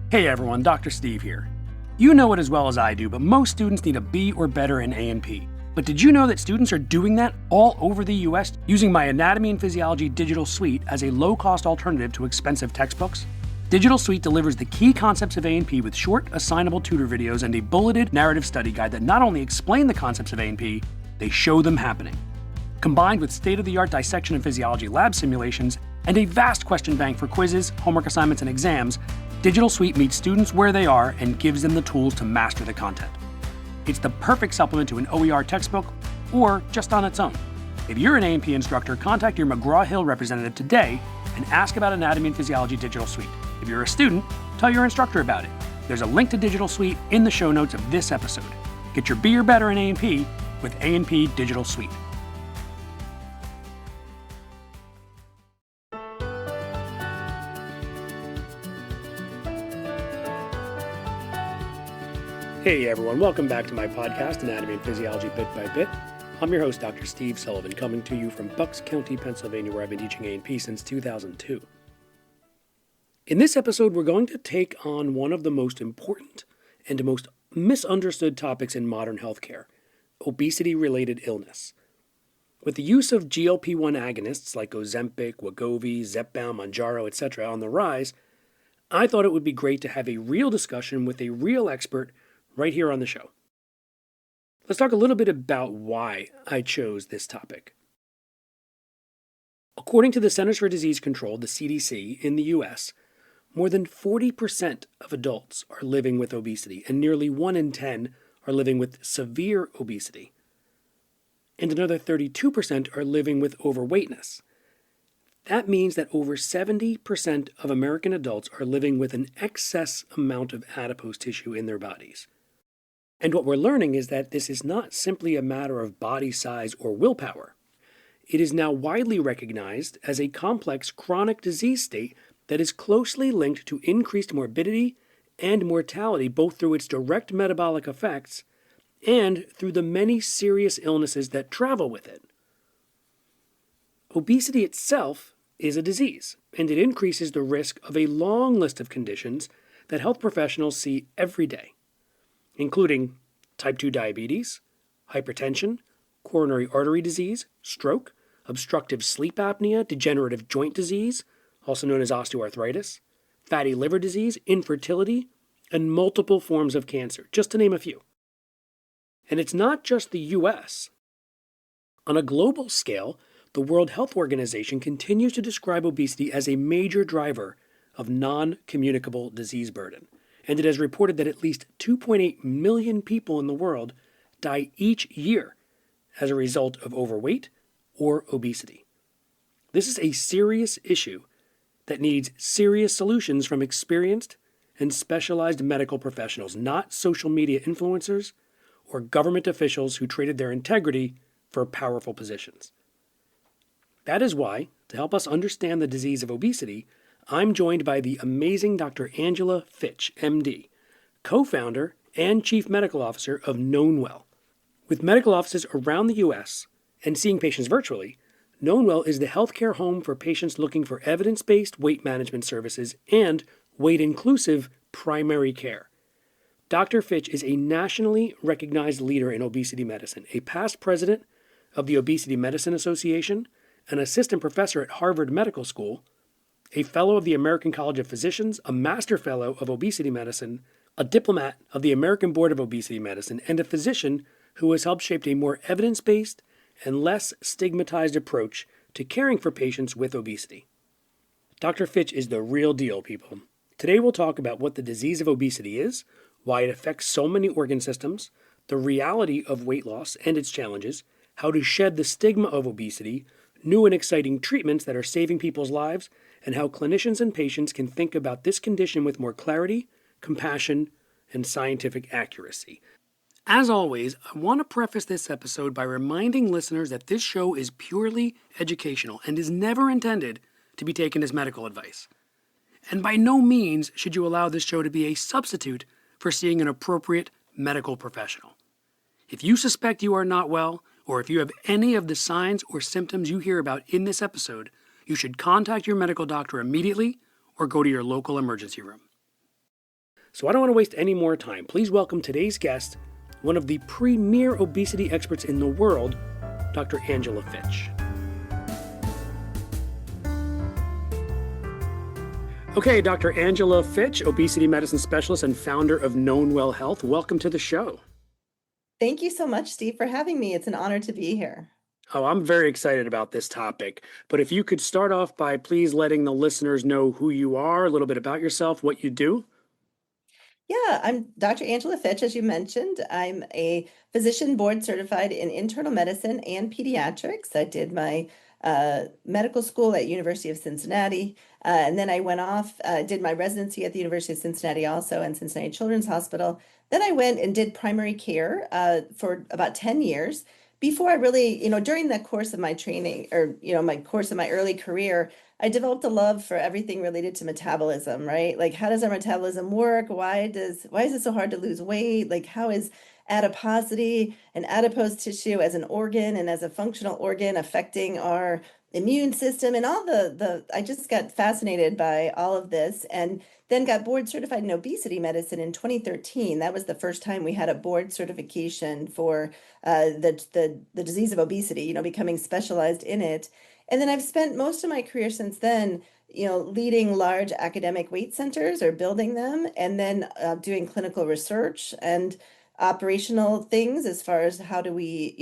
Hey everyone, Dr. Steve here. You know it as well as I do, but most students need a B or better in A&P. But did you know that students are doing that all over the US using my Anatomy and Physiology Digital Suite as a low-cost alternative to expensive textbooks? Digital Suite delivers the key concepts of A&P with short, assignable tutor videos and a bulleted narrative study guide that not only explain the concepts of A&P, they show them happening. Combined with state-of-the-art dissection and physiology lab simulations and a vast question bank for quizzes, homework assignments, and exams, Digital Suite meets students where they are and gives them the tools to master the content. It's the perfect supplement to an OER textbook or just on its own. If you're an A&P instructor, contact your McGraw-Hill representative today and ask about Anatomy and Physiology Digital Suite. If you're a student, tell your instructor about it. There's a link to Digital Suite in the show notes of this episode. Get your B or better in A&P with A&P Digital Suite. Hey everyone, welcome back to my podcast, Anatomy and Physiology Bit by Bit. I'm your host, Dr. Steve Sullivan, coming to you from Bucks County, Pennsylvania, where I've been teaching A&P since 2002. In this episode, we're going to take on one of the most important and most misunderstood topics in modern healthcare, obesity-related illness. With the use of GLP-1 agonists like Ozempic, Wegovy, Zepbound, Mounjaro, etc. on the rise, I thought it would be great to have a real discussion with a real expert right here on the show. Let's talk a little bit about why I chose this topic. According to the Centers for Disease Control, the CDC, in the US, more than 40% of adults are living with obesity, and nearly 1 in 10 are living with severe obesity. And another 32% are living with overweightness. That means that over 70% of American adults are living with an excess amount of adipose tissue in their bodies. And what we're learning is that this is not simply a matter of body size or willpower. It is now widely recognized as a complex chronic disease state that is closely linked to increased morbidity and mortality, both through its direct metabolic effects and through the many serious illnesses that travel with it. Obesity itself is a disease, and it increases the risk of a long list of conditions that health professionals see every day, including type 2 diabetes, hypertension, coronary artery disease, stroke, obstructive sleep apnea, degenerative joint disease, also known as osteoarthritis, fatty liver disease, infertility, and multiple forms of cancer, just to name a few. And it's not just the US. On a global scale, the World Health Organization continues to describe obesity as a major driver of non-communicable disease burden, and it has reported that at least 2.8 million people in the world die each year as a result of overweight or obesity. This is a serious issue that needs serious solutions from experienced and specialized medical professionals, not social media influencers or government officials who traded their integrity for powerful positions. That is why, to help us understand the disease of obesity, I'm joined by the amazing Dr. Angela Fitch, MD, co-founder and chief medical officer of KnownWell. With medical offices around the U.S. and seeing patients virtually, KnownWell is the healthcare home for patients looking for evidence-based weight management services and weight-inclusive primary care. Dr. Fitch is a nationally recognized leader in obesity medicine, a past president of the Obesity Medicine Association, an assistant professor at Harvard Medical School, a fellow of the American College of Physicians, a master fellow of obesity medicine, a diplomat of the American Board of Obesity Medicine, and a physician who has helped shape a more evidence-based and less stigmatized approach to caring for patients with obesity. Dr. Fitch is the real deal, people. Today we'll talk about what the disease of obesity is, why it affects so many organ systems, the reality of weight loss and its challenges, how to shed the stigma of obesity, new and exciting treatments that are saving people's lives, and how clinicians and patients can think about this condition with more clarity, compassion, and scientific accuracy. As always, I want to preface this episode by reminding listeners that this show is purely educational and is never intended to be taken as medical advice. And by no means should you allow this show to be a substitute for seeing an appropriate medical professional. If you suspect you are not well, or if you have any of the signs or symptoms you hear about in this episode, you should contact your medical doctor immediately or go to your local emergency room. So I don't want to waste any more time. Please welcome today's guest, one of the premier obesity experts in the world, Dr. Angela Fitch. Okay, Dr. Angela Fitch, obesity medicine specialist and founder of Known Well Health. Welcome to the show. Thank you so much, Steve, for having me. It's an honor to be here. Oh, I'm very excited about this topic. But if you could start off by please letting the listeners know who you are, a little bit about yourself, what you do. Yeah, I'm Dr. Angela Fitch, as you mentioned. I'm a physician board certified in internal medicine and pediatrics. I did my medical school at University of Cincinnati, and then I went off, did my residency at the University of Cincinnati also and Cincinnati Children's Hospital. Then I went and did primary care for about 10 years before I really, during the course of my training or, my course of my early career, I developed a love for everything related to metabolism, right? Like how does our metabolism work? Why is it so hard to lose weight? Like how is adiposity and adipose tissue as an organ and as a functional organ affecting our immune system and all the I just got fascinated by all of this and then got board certified in obesity medicine in 2013. That was the first time we had a board certification for the disease of obesity, becoming specialized in it. And then I've spent most of my career since then, leading large academic weight centers or building them, and then doing clinical research and operational things as far as how do we,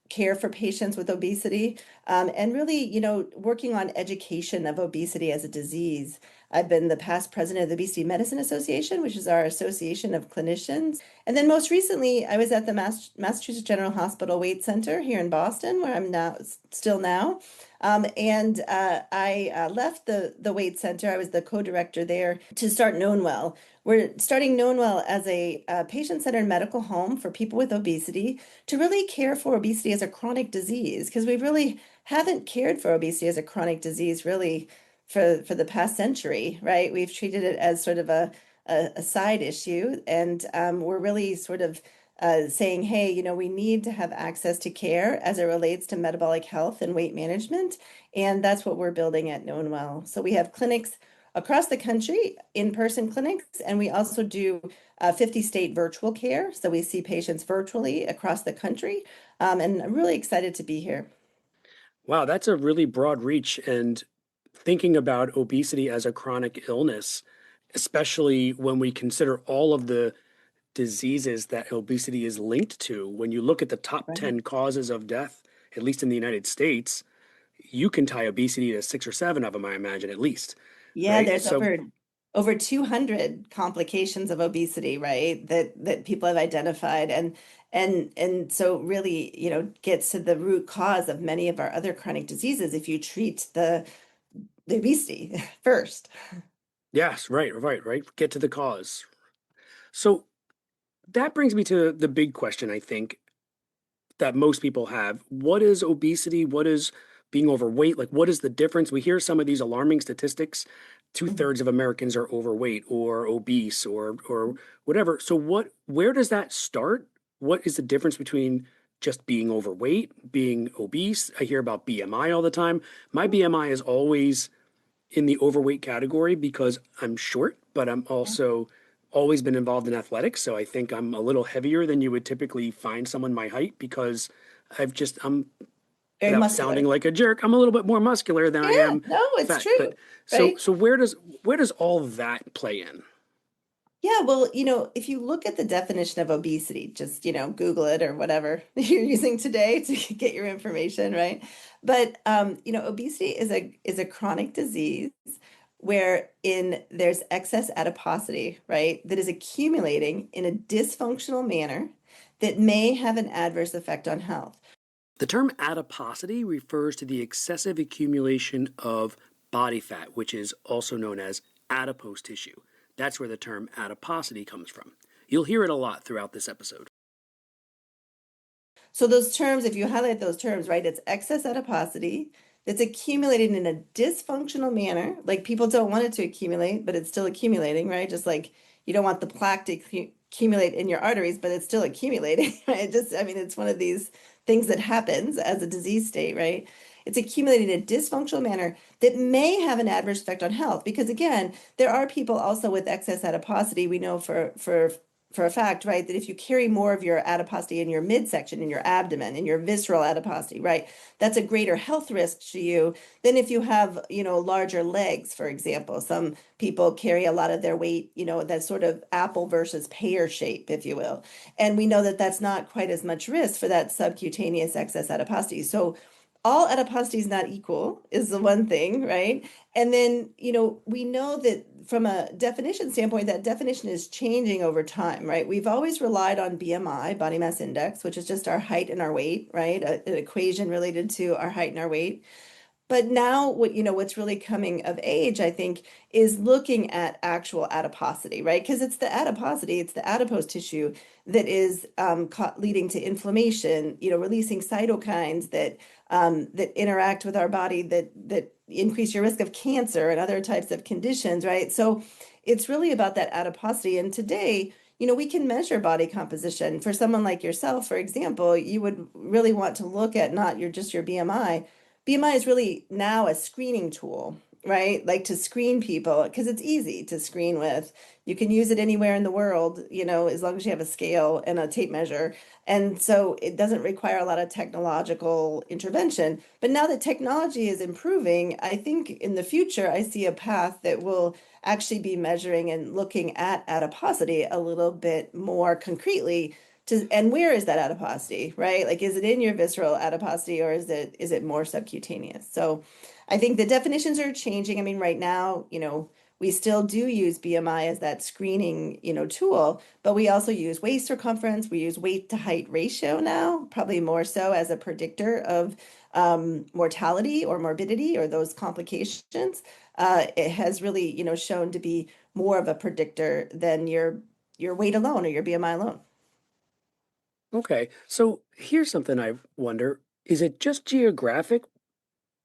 care for patients with obesity, and really, working on education of obesity as a disease. I've been the past president of the Obesity Medicine Association, which is our association of clinicians. And then most recently, I was at the Massachusetts General Hospital Weight Center here in Boston, where I'm now still now. And I left the Weight Center. I was the co-director there to start Known Well. We're starting Known Well as a patient-centered medical home for people with obesity to really care for obesity as a chronic disease, because we really haven't cared for obesity as a chronic disease really for the past century, right? We've treated it as sort of a side issue, and we're really sort of saying, hey, we need to have access to care as it relates to metabolic health and weight management. And that's what we're building at Known Well. So we have clinics across the country, in-person clinics, and we also do 50-state virtual care. So we see patients virtually across the country. And I'm really excited to be here. Wow, that's a really broad reach. And thinking about obesity as a chronic illness, especially when we consider all of the diseases that obesity is linked to, when you look at the top Right. 10 causes of death, at least in the United States, you can tie obesity to six or seven of them, I imagine, at least, Yeah, right? there's So, over 200 complications of obesity, right? That people have identified and so really, gets to the root cause of many of our other chronic diseases if you treat the obesity first. yes, right. Get to the cause. So, that brings me to the big question, I think, that most people have. What is obesity? What is being overweight? Like, what is the difference? We hear some of these alarming statistics. Two-thirds of Americans are overweight or obese or whatever. So where does that start? What is the difference between just being overweight, being obese? I hear about BMI all the time. My BMI is always in the overweight category because I'm short, but I'm also always been involved in athletics. So I think I'm a little heavier than you would typically find someone my height because I'm, Very without sounding muscular. like a jerk, I'm a little bit more muscular than I Yeah, am no, it's fat. But true, so right? so where does all that play in? Yeah, well, if you look at the definition of obesity, just, Google it or whatever you're using today to get your information, right? But obesity is a chronic disease wherein there's excess adiposity, right? That is accumulating in a dysfunctional manner that may have an adverse effect on health. The term adiposity refers to the excessive accumulation of body fat, which is also known as adipose tissue. That's where the term adiposity comes from. You'll hear it a lot throughout this episode. So those terms, if you highlight those terms, right, it's excess adiposity that's accumulated in a dysfunctional manner. Like people don't want it to accumulate, but it's still accumulating, right? Just like you don't want the plaque to accumulate in your arteries, but it's still accumulating, right? It's one of these things that happens as a disease state, right? It's accumulating in a dysfunctional manner that may have an adverse effect on health. Because again, there are people also with excess adiposity. We know for a fact, right, that if you carry more of your adiposity in your midsection, in your abdomen, in your visceral adiposity, right, that's a greater health risk to you than if you have, larger legs, for example. Some people carry a lot of their weight, that sort of apple versus pear shape, if you will. And we know that that's not quite as much risk for that subcutaneous excess adiposity. So all adiposity is not equal is the one thing, right? And then, we know that from a definition standpoint, that definition is changing over time, right? We've always relied on BMI, body mass index, which is just our height and our weight, right? An equation related to our height and our weight. But now what's really coming of age, I think, is looking at actual adiposity, right? Because it's the adiposity, it's the adipose tissue that is leading to inflammation, releasing cytokines that interact with our body that increase your risk of cancer and other types of conditions, right? So it's really about that adiposity. And today, we can measure body composition. For someone like yourself, for example, you would really want to look at not just your BMI. BMI is really now a screening tool, right? Like to screen people, because it's easy to screen with. You can use it anywhere in the world, as long as you have a scale and a tape measure. And so it doesn't require a lot of technological intervention. But now that technology is improving, I think in the future, I see a path that will actually be measuring and looking at adiposity a little bit more concretely and where is that adiposity, right? Like, is it in your visceral adiposity or is it more subcutaneous? So I think the definitions are changing. I mean, right now, we still do use BMI as that screening, tool, but we also use waist circumference. We use weight to height ratio now, probably more so as a predictor of mortality or morbidity or those complications. It has really, shown to be more of a predictor than your weight alone or your BMI alone. Okay, so here's something I wonder. Is it just geographic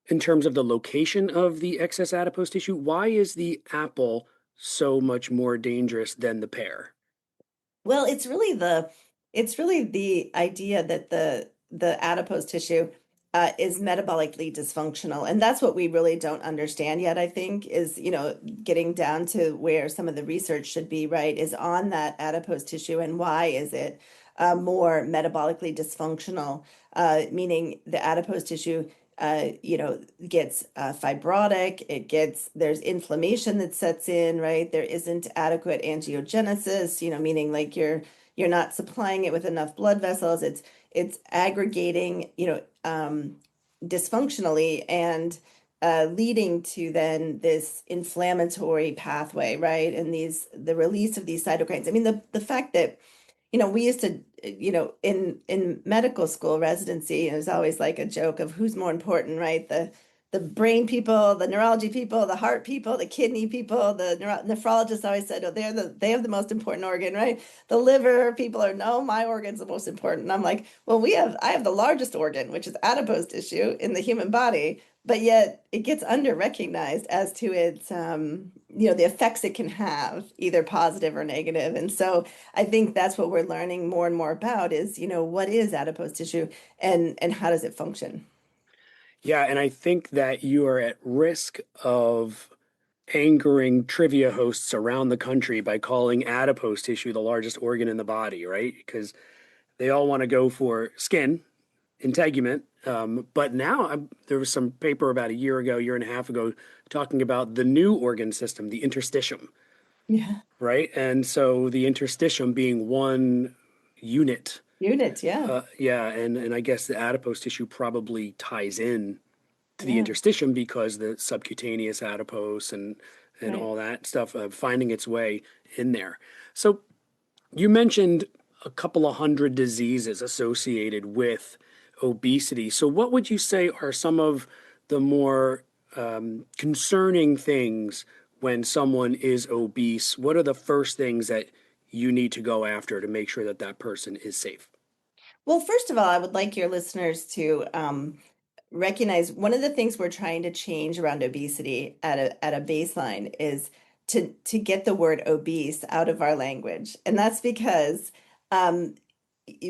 in terms of the location of the excess adipose tissue? Why is the apple so much more dangerous than the pear? Well, it's really the idea that the adipose tissue is metabolically dysfunctional, and that's what we really don't understand yet. I think is getting down to where some of the research should be, right? Is on that adipose tissue and why is it more metabolically dysfunctional? Meaning the adipose tissue gets fibrotic, there's inflammation that sets in, right? There isn't adequate angiogenesis, meaning like you're not supplying it with enough blood vessels. It's aggregating, dysfunctionally and leading to then this inflammatory pathway, right? And the release of these cytokines. I mean, the fact that we used to, in medical school residency, it was always like a joke of who's more important, right? The brain people, the neurology people, the heart people, the kidney people, the nephrologists always said, oh, they have the most important organ, right? The liver people are, no, my organ's the most important. And I'm like, well, I have the largest organ, which is adipose tissue in the human body, but yet it gets under recognized as to its, the effects it can have, either positive or negative. And so I think that's what we're learning more and more about is, what is adipose tissue and how does it function? Yeah, and I think that you are at risk of angering trivia hosts around the country by calling adipose tissue the largest organ in the body, right? Because they all want to go for skin, integument. But now there was some paper about a year ago, year and a half ago, talking about the new organ system, the interstitium, Yeah. right? And so the interstitium being one unit. Units, yeah. Yeah, and I guess the adipose tissue probably ties in to the Yeah. interstitium because the subcutaneous adipose and Right. all that stuff finding its way in there. So you mentioned a couple of hundred diseases associated with obesity. So what would you say are some of the more concerning things when someone is obese? What are the first things that you need to go after to make sure that that person is safe? Well, first of all, I would like your listeners to recognize one of the things we're trying to change around obesity at a baseline is to get the word obese out of our language. And that's because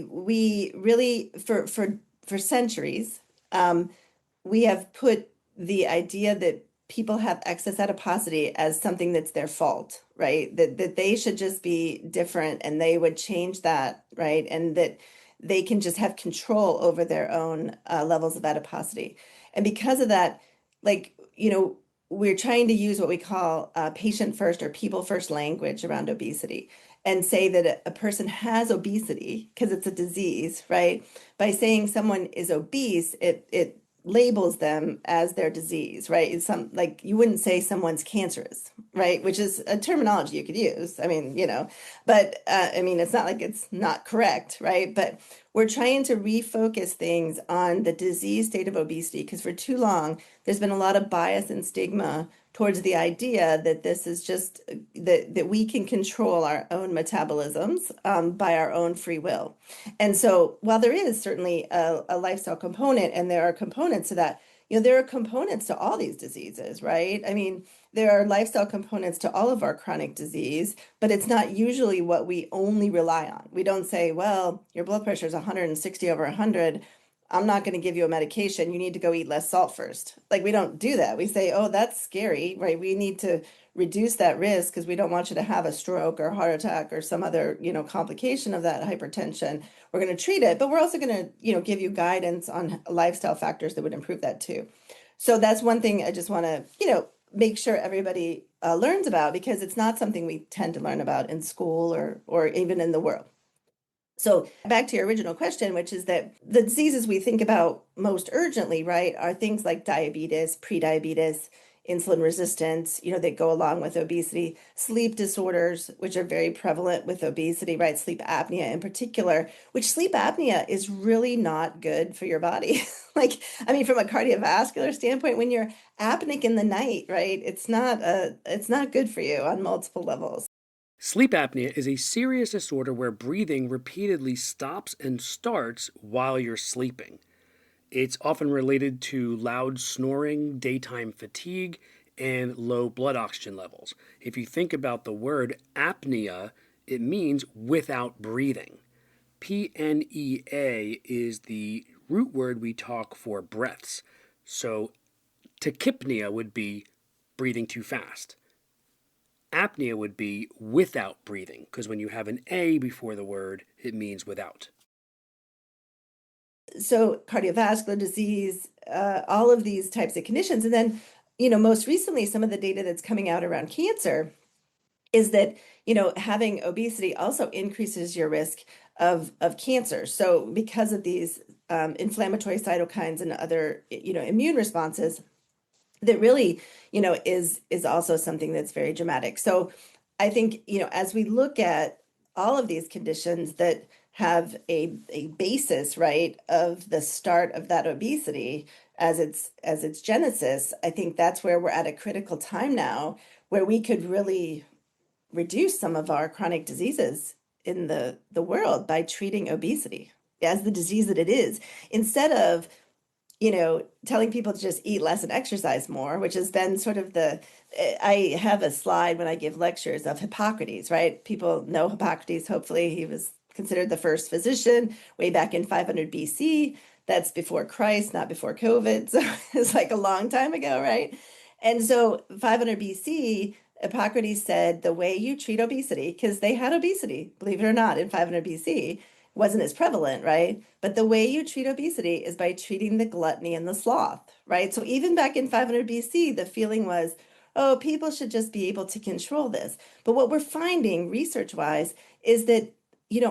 we really for centuries we have put the idea that people have excess adiposity as something that's their fault, right? That they should just be different and they would change that, right? And that they can just have control over their own levels of adiposity. And because of that, like, we're trying to use what we call patient first or people first language around obesity and say that a person has obesity because it's a disease, right? By saying someone is obese, it labels them as their disease, right? It's some like you wouldn't say someone's cancerous, right? Which is a terminology you could use. I mean, but I mean, it's not like it's not correct, right? But we're trying to refocus things on the disease state of obesity because for too long, there's been a lot of bias and stigma towards the idea that this is just that we can control our own metabolisms by our own free will. And so while there is certainly a lifestyle component and there are components to that, there are components to all these diseases, right? I mean, there are lifestyle components to all of our chronic disease, but it's not usually what we only rely on. We don't say, well, your blood pressure is 160 over 100. I'm not going to give you a medication. You need to go eat less salt first. Like we don't do that. We say, oh, that's scary, right? We need to reduce that risk because we don't want you to have a stroke or heart attack or some other, complication of that hypertension. We're going to treat it, but we're also going to, give you guidance on lifestyle factors that would improve that too. So that's one thing I just want to, make sure everybody learns about because it's not something we tend to learn about in school or even in the world. So back to your original question, which is that the diseases we think about most urgently, right, are things like diabetes, prediabetes, insulin resistance, that go along with obesity, sleep disorders, which are very prevalent with obesity, right? Sleep apnea in particular, which sleep apnea is really not good for your body. Like, I mean, from a cardiovascular standpoint, when you're apneic in the night, right, it's not good for you on multiple levels. Sleep apnea is a serious disorder where breathing repeatedly stops and starts while you're sleeping. It's often related to loud snoring, daytime fatigue, and low blood oxygen levels. If you think about the word apnea, it means without breathing. Pnea is the root word we talk for breaths. So tachypnea would be breathing too fast. Apnea would be without breathing, because when you have an A before the word, it means without. So cardiovascular disease, all of these types of conditions. And then, most recently, some of the data that's coming out around cancer is that, having obesity also increases your risk of cancer. So because of these inflammatory cytokines and other, immune responses, that really, is also something that's very dramatic. So I think, as we look at all of these conditions that have a basis, right, of the start of that obesity as its genesis, I think that's where we're at a critical time now where we could really reduce some of our chronic diseases in the world by treating obesity as the disease that it is, instead of telling people to just eat less and exercise more, which has been sort of I have a slide when I give lectures of Hippocrates, right? People know Hippocrates, hopefully. He was considered the first physician way back in 500 BC. That's before Christ, not before COVID. So it's like a long time ago, right? And so 500 BC, Hippocrates said the way you treat obesity, because they had obesity, believe it or not, in 500 BC, wasn't as prevalent, right? But the way you treat obesity is by treating the gluttony and the sloth, right? So even back in 500 BC, the feeling was, oh, people should just be able to control this. But what we're finding research-wise is that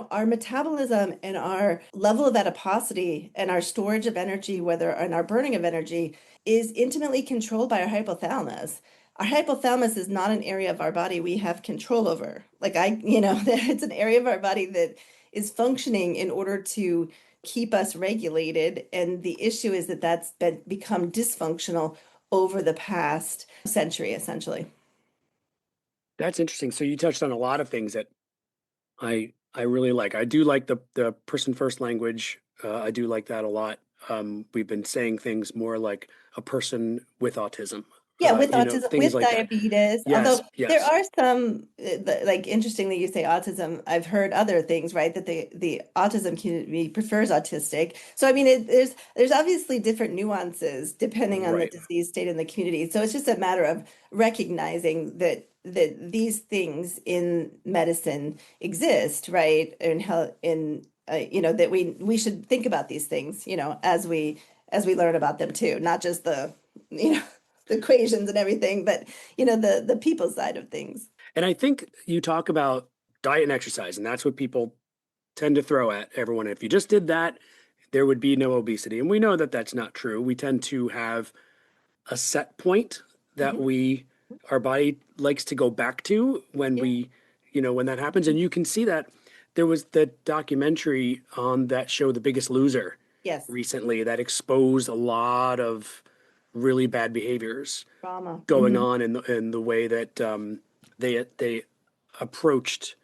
our metabolism and our level of adiposity and our storage of energy, whether and our burning of energy, is intimately controlled by our hypothalamus. Our hypothalamus is not an area of our body we have control over. Like it's an area of our body that is functioning in order to keep us regulated. And the issue is that that's become dysfunctional over the past century, essentially. That's interesting. So you touched on a lot of things that I really like. I do like the person first language. I do like that a lot. We've been saying things more like a person with autism Yeah, with autism, things with like that. diabetes, Yes, although there yes, are some, like interesting that you say autism. I've heard other things, right? That the autism community prefers autistic. So I mean, there's obviously different nuances depending on the right. disease state in the community. So it's just a matter of recognizing that these things in medicine exist, right? And how in that we should think about these things, as we learn about them too, not just you know the equations and everything, but the people side of things. And I think you talk about diet and exercise, and that's what people tend to throw at everyone. If you just did that, there would be no obesity. And we know that that's not true. We tend to have a set point that Mhm. our body likes to go back to when Yeah. when that happens. And you can see that there was the documentary on that show, The Biggest Loser, Yes. recently that exposed a lot of really bad behaviors Trauma. going Hmm. on in the way that they approached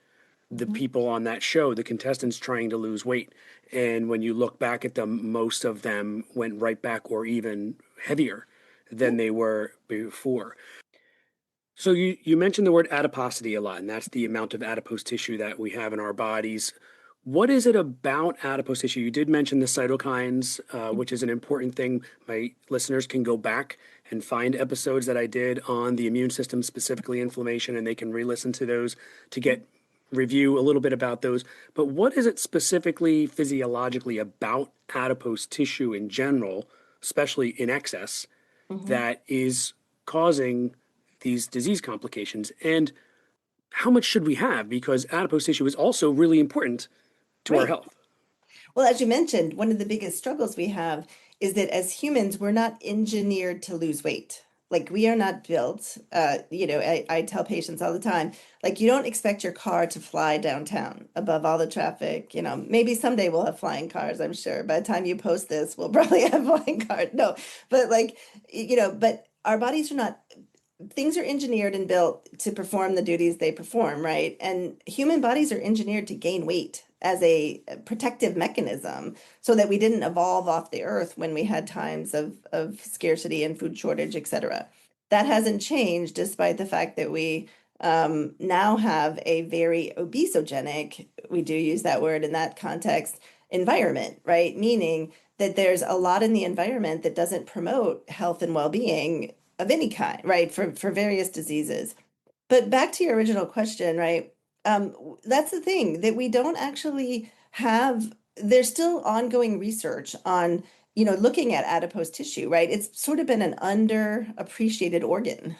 the Hmm. people on that show, the contestants trying to lose weight. And when you look back at them, most of them went right back or even heavier Yeah. than they were before. So you mentioned the word adiposity a lot, and that's the amount of adipose tissue that we have in our bodies. What is it about adipose tissue? You did mention the cytokines, which is an important thing. My listeners can go back and find episodes that I did on the immune system, specifically inflammation, and they can re-listen to those to get review a little bit about those. But what is it specifically physiologically about adipose tissue in general, especially in excess, Hmm. that is causing these disease complications? And how much should we have? Because adipose tissue is also really important to our Right. health. Well, as you mentioned, one of the biggest struggles we have is that as humans, we're not engineered to lose weight. Like we are not built, I tell patients all the time, like you don't expect your car to fly downtown above all the traffic. Maybe someday we'll have flying cars, I'm sure. By the time you post this, we'll probably have flying cars. No, but but our bodies are not things are engineered and built to perform the duties they perform, right? And human bodies are engineered to gain weight as a protective mechanism so that we didn't evolve off the earth when we had times of scarcity and food shortage, et cetera. That hasn't changed despite the fact that we now have a very obesogenic, we do use that word in that context, environment, right? Meaning that there's a lot in the environment that doesn't promote health and well-being of any kind, right? For various diseases. But back to your original question, right? That's the thing that we don't actually have. There's still ongoing research on, looking at adipose tissue, right? It's sort of been an underappreciated organ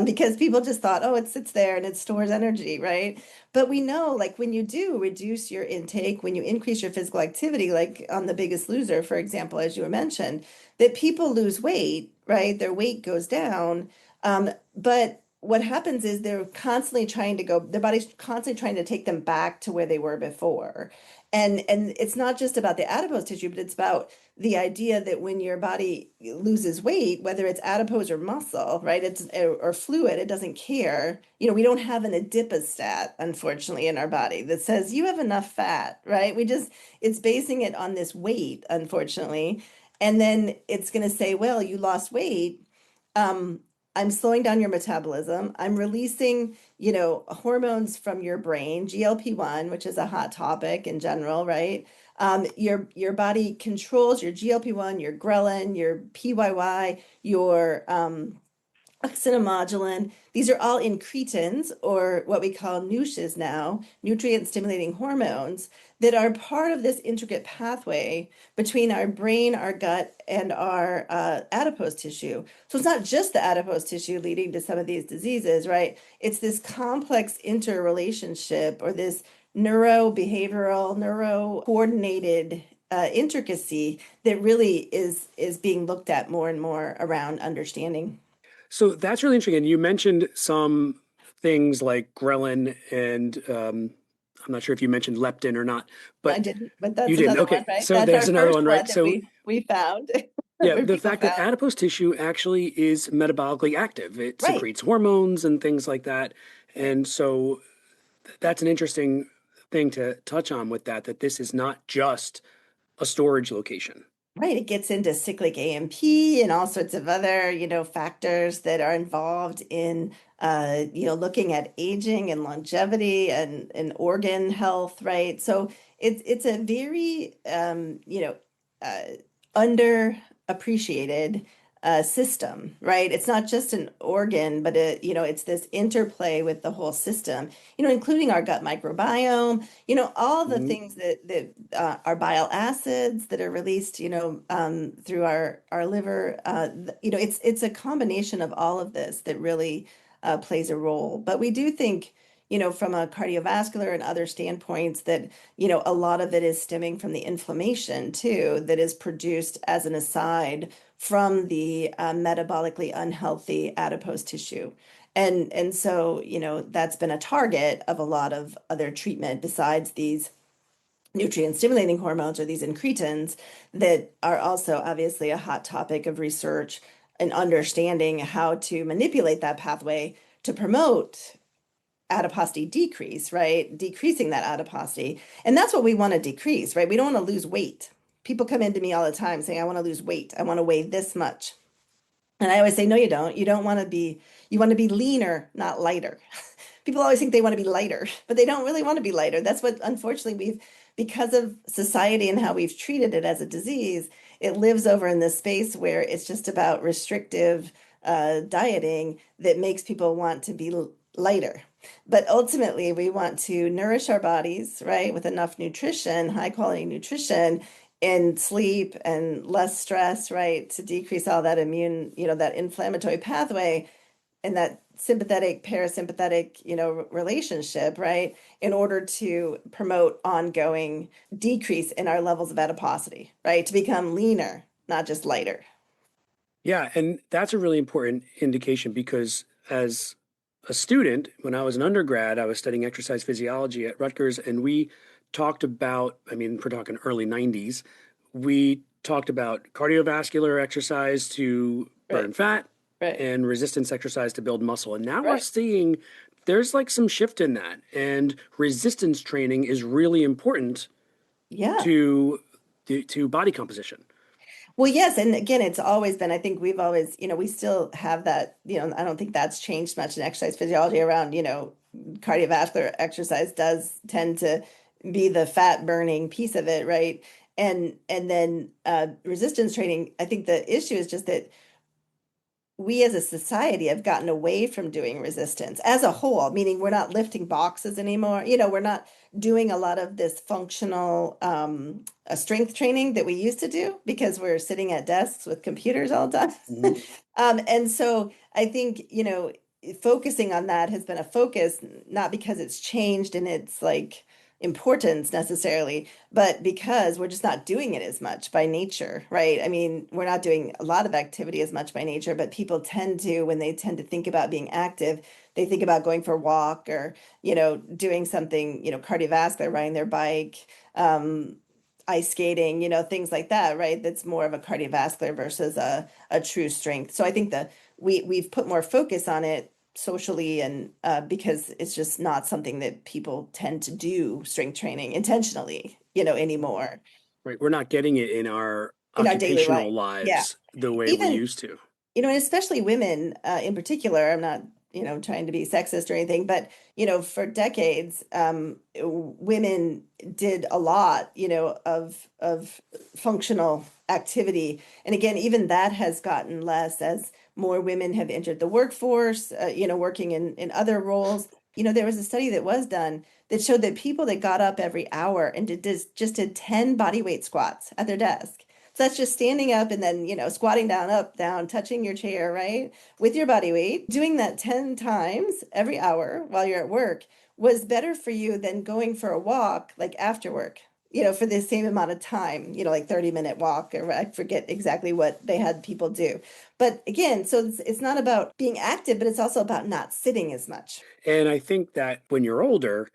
because people just thought, oh, it sits there and it stores energy, right? But we know, like when you do reduce your intake, when you increase your physical activity, like on The Biggest Loser, for example, as you mentioned, that people lose weight, right? Their weight goes down. But what happens is their body's constantly trying to take them back to where they were before. And it's not just about the adipose tissue, but it's about the idea that when your body loses weight, whether it's adipose or muscle, right? Or fluid, it doesn't care. We don't have an adipostat, unfortunately, in our body that says you have enough fat, right? It's basing it on this weight, unfortunately. And then it's going to say, well, you lost weight. Um, I'm slowing down your metabolism. I'm releasing, hormones from your brain, GLP-1, which is a hot topic in general, right? Your body controls your GLP-1, your ghrelin, your PYY, your oxyntomodulin. These are all incretins, or what we call NuSHs now, nutrient stimulating hormones, that are part of this intricate pathway between our brain, our gut, and our adipose tissue. So it's not just the adipose tissue leading to some of these diseases, right? It's this complex interrelationship or this neurobehavioral, neuro coordinated intricacy that really is being looked at more and more around understanding. So that's really interesting. And you mentioned some things like ghrelin and I'm not sure if you mentioned leptin or not, I but didn't, but you that's didn't. another one, Okay, right? so That's there's our another first one, right? one that So we found, yeah, where the people fact that found. adipose tissue actually is metabolically active. It Right. secretes hormones and things like that. Right. And so that's an interesting thing to touch on with that this is not just a storage location. Right, it gets into cyclic AMP and all sorts of other, factors that are involved in, looking at aging and longevity and organ health, right? So it's a very, uh, underappreciated system, right? It's not just an organ, but it's this interplay with the whole system, including our gut microbiome, all the Mhm. things that are bile acids that are released, through our liver. It's a combination of all of this that really plays a role. But we do think, from a cardiovascular and other standpoints that, a lot of it is stemming from the inflammation too, that is produced as an aside from the metabolically unhealthy adipose tissue. And so, that's been a target of a lot of other treatment besides these nutrient stimulating hormones or these incretins that are also obviously a hot topic of research and understanding how to manipulate that pathway to promote adiposity decrease, right? Decreasing that adiposity. And that's what we want to decrease, right? We don't want to lose weight. People come into me all the time saying, I want to lose weight. I want to weigh this much. And I always say, no, you don't. You don't want to be, you want to be leaner, not lighter. People always think they want to be lighter, but they don't really want to be lighter. That's what, unfortunately, because of society and how we've treated it as a disease, it lives over in this space where it's just about restrictive dieting that makes people want to be lighter. But ultimately, we want to nourish our bodies, right, with enough nutrition, high quality nutrition, and sleep and less stress, right, to decrease all that immune, that inflammatory pathway and that sympathetic parasympathetic, relationship, right, in order to promote ongoing decrease in our levels of adiposity, right, to become leaner, not just lighter. Yeah, and that's a really important indication because as a student, when I was an undergrad, I was studying exercise physiology at Rutgers, and we talked about, I mean, we're talking early 90s, we talked about cardiovascular exercise to Right, burn fat right, and resistance exercise to build muscle. And now we're right. seeing there's like some shift in that, and resistance training is really important Yeah. to to body composition. Well, yes, and again, it's always been, I think we've always, we still have that, I don't think that's changed much in exercise physiology around, cardiovascular exercise does tend to be the fat burning piece of it, right? And then resistance training, I think the issue is just that we as a society have gotten away from doing resistance as a whole, meaning we're not lifting boxes anymore. We're not doing a lot of this functional strength training that we used to do because we're sitting at desks with computers all the time. Mhm. And so I think, focusing on that has been a focus, not because it's changed in its like importance necessarily, but because we're just not doing it as much by nature, right? I mean, we're not doing a lot of activity as much by nature, but people tend to, when they tend to think about being active, they think about going for a walk or, doing something, cardiovascular, riding their bike, ice skating, things like that, right? That's more of a cardiovascular versus a true strength. So I think that we've put more focus on it socially and because it's just not something that people tend to do strength training intentionally, anymore Right. We're not getting it in our in our daily life. occupational Yeah. lives the way we Even used to. and especially women in particular, I'm not, trying to be sexist or anything, but, for decades, women did a lot, of functional activity. And again, even that has gotten less as more women have entered the workforce, working in other roles. There was a study that was done that showed that people that got up every hour and just did 10 body weight squats at their desk. So that's just standing up and then, squatting down, up, down, touching your chair, right? With your body weight. Doing that 10 times every hour while you're at work was better for you than going for a walk like after work, for the same amount of time, like 30-minute walk, or I forget exactly what they had people do. But again, so it's not about being active, but it's also about not sitting as much. And I think that when you're older,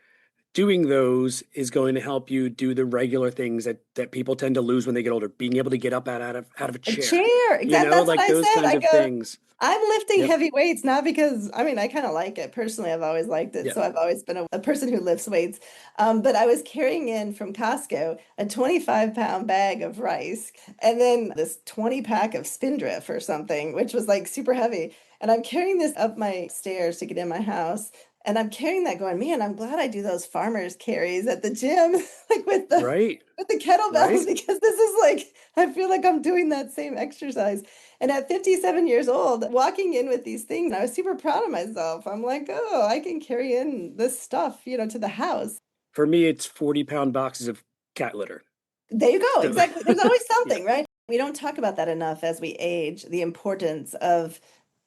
doing those is going to help you do the regular things that people tend to lose when they get older, being able to get up out of a A chair, chair, exactly. That's what like I those said. kinds I of go, things. I'm lifting Yep. heavy weights, not because, I mean, I kind of like it. Personally, I've always liked it. Yeah. So I've always been a person who lifts weights. But I was carrying in from Costco a 25-pound bag of rice and then this 20 pack of Spindrift or something, which was like super heavy. And I'm carrying this up my stairs to get in my house. And I'm carrying that going, man, I'm glad I do those farmers carries at the gym, like Right. with the kettlebells, Right. because this is like, I feel like I'm doing that same exercise. And at 57 years old, walking in with these things, I was super proud of myself. I'm like, oh, I can carry in this stuff, to the house. For me, it's 40-pound boxes of cat litter. There you go. So, Exactly. There's always yeah. something, right? We don't talk about that enough as we age, the importance of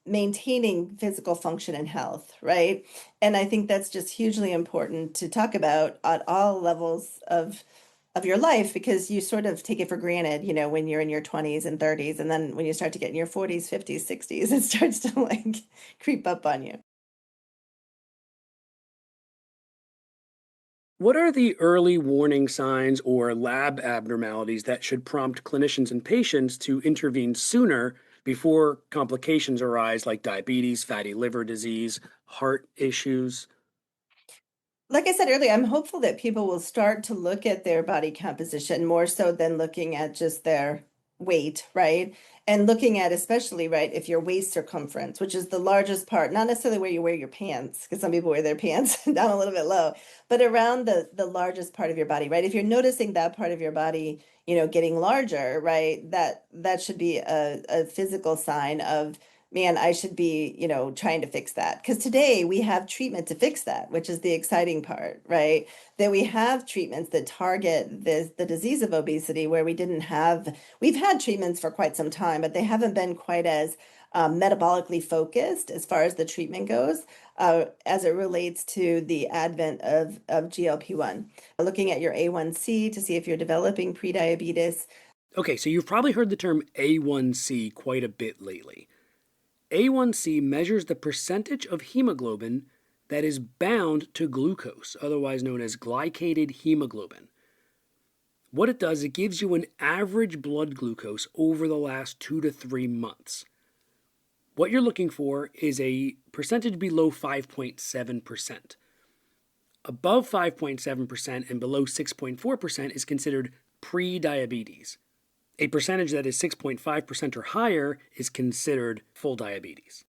maintaining physical function and health, right? And I think that's just hugely important to talk about at all levels of your life because you sort of take it for granted, when you're in your 20s and 30s, and then when you start to get in your 40s, 50s, 60s, it starts to like creep up on you. What are the early warning signs or lab abnormalities that should prompt clinicians and patients to intervene sooner before complications arise like diabetes, fatty liver disease, heart issues? Like I said earlier, I'm hopeful that people will start to look at their body composition more so than looking at just their weight, right? And looking at especially, right, if your waist circumference, which is the largest part, not necessarily where you wear your pants, because some people wear their pants down a little bit low, but around the largest part of your body, right? If you're noticing that part of your body, getting larger, right, that should be a physical sign of man, I should be, trying to fix that. Because today we have treatment to fix that, which is the exciting part, right? That we have treatments that target the disease of obesity where we've had treatments for quite some time, but they haven't been quite as metabolically focused as far as the treatment goes, as it relates to the advent of GLP-1. Looking at your A1C to see if you're developing prediabetes. Okay, so you've probably heard the term A1C quite a bit lately. A1C measures the percentage of hemoglobin that is bound to glucose, otherwise known as glycated hemoglobin. What it does, it gives you an average blood glucose over the last 2 to 3 months. What you're looking for is a percentage below 5.7%. Above 5.7% and below 6.4% is considered pre-diabetes. A percentage that is 6.5% or higher is considered full diabetes.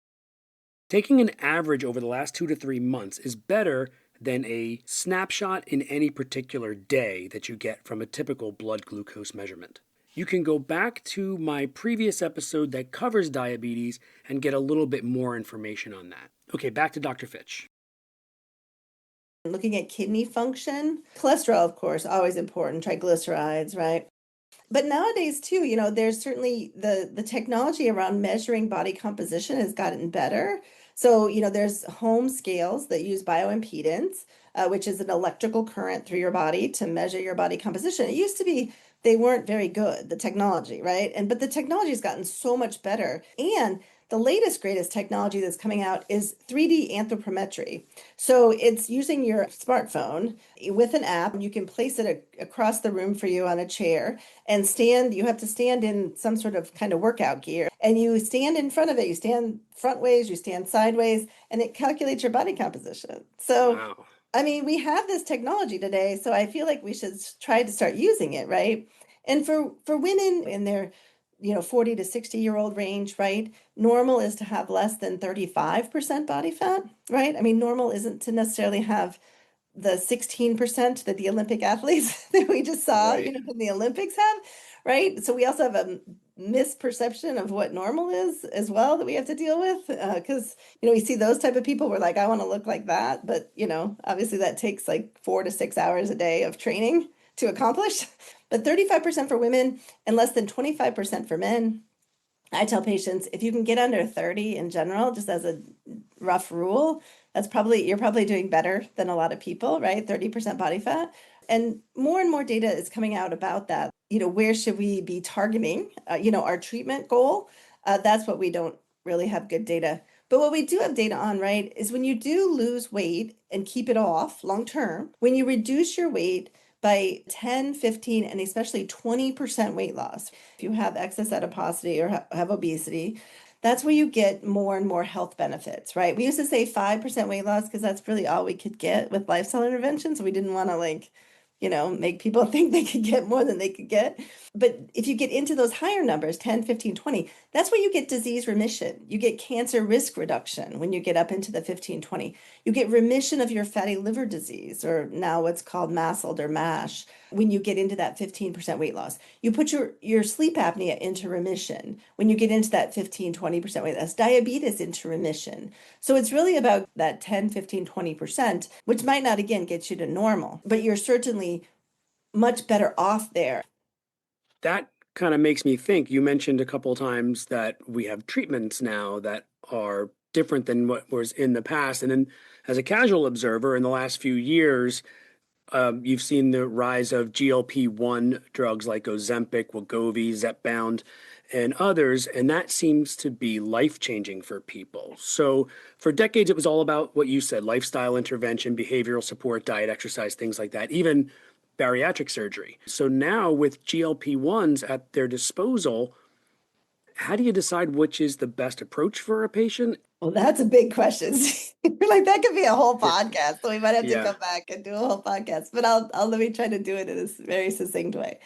Taking an average over the last 2 to 3 months is better than a snapshot in any particular day that you get from a typical blood glucose measurement. You can go back to my previous episode that covers diabetes and get a little bit more information on that. Okay, back to Dr. Fitch. Looking at kidney function, cholesterol, of course, always important, triglycerides, right? But nowadays too, there's certainly the technology around measuring body composition has gotten better. So, there's home scales that use bioimpedance, which is an electrical current through your body to measure your body composition. It used to be they weren't very good, the technology, right? But the technology has gotten so much better. And the latest, greatest technology that's coming out is 3D anthropometry. So it's using your smartphone with an app. You can place it across the room for you on a chair and you have to stand in some sort of kind of workout gear and you stand in front of it. You stand front ways, you stand sideways, and it calculates your body composition. So, Wow. I mean, we have this technology today, so I feel like we should try to start using it, right? And for women in their 40 to 60-year-old range, right? Normal is to have less than 35% body fat, right? I mean, normal isn't to necessarily have the 16% that the Olympic athletes that we just saw, Right. from the Olympics have, right? So we also have a misperception of what normal is as well that we have to deal with. Because, we see those type of people, we're like, I want to look like that. But, obviously that takes like 4 to 6 hours a day of training to accomplish. But 35% for women and less than 25% for men. I tell patients if you can get under 30 in general, just as a rough rule, you're probably doing better than a lot of people, right? 30% body fat. And more data is coming out about that. Where should we be targeting, our treatment goal? That's what we don't really have good data But what we do have data on, right, is when you do lose weight and keep it off long term, when you reduce your weight by 10, 15, and especially 20% weight loss, if you have excess adiposity or have obesity, that's where you get more and more health benefits, right? We used to say 5% weight loss because that's really all we could get with lifestyle interventions. We didn't want to make people think they could get more than they could get. But if you get into those higher numbers, 10, 15, 20, that's where you get disease remission. You get cancer risk reduction when you get up into the 15, 20. You get remission of your fatty liver disease, or now what's called MASLD or MASH, when you get into that 15% weight loss. You put your sleep apnea into remission when you get into that 15, 20% weight loss, diabetes into remission. So it's really about that 10, 15, 20%, which might not, again, get you to normal, but you're certainly much better off there. That kind of makes me think. You mentioned a couple of times that we have treatments now that are different than what was in the past. And then, as a casual observer, in the last few years, you've seen the rise of GLP-1 drugs like Ozempic, Wegovy, Zepbound, and others, and that seems to be life-changing for people. So for decades, it was all about what you said: lifestyle intervention, behavioral support, diet, exercise, things like that, even bariatric surgery. So now with GLP-1s at their disposal, how do you decide which is the best approach for a patient? Well, that's a big question. Like that could be a whole Yeah. podcast. So we might have to Yeah. come back and do a whole podcast. But I'll let me try to do it in a very succinct way.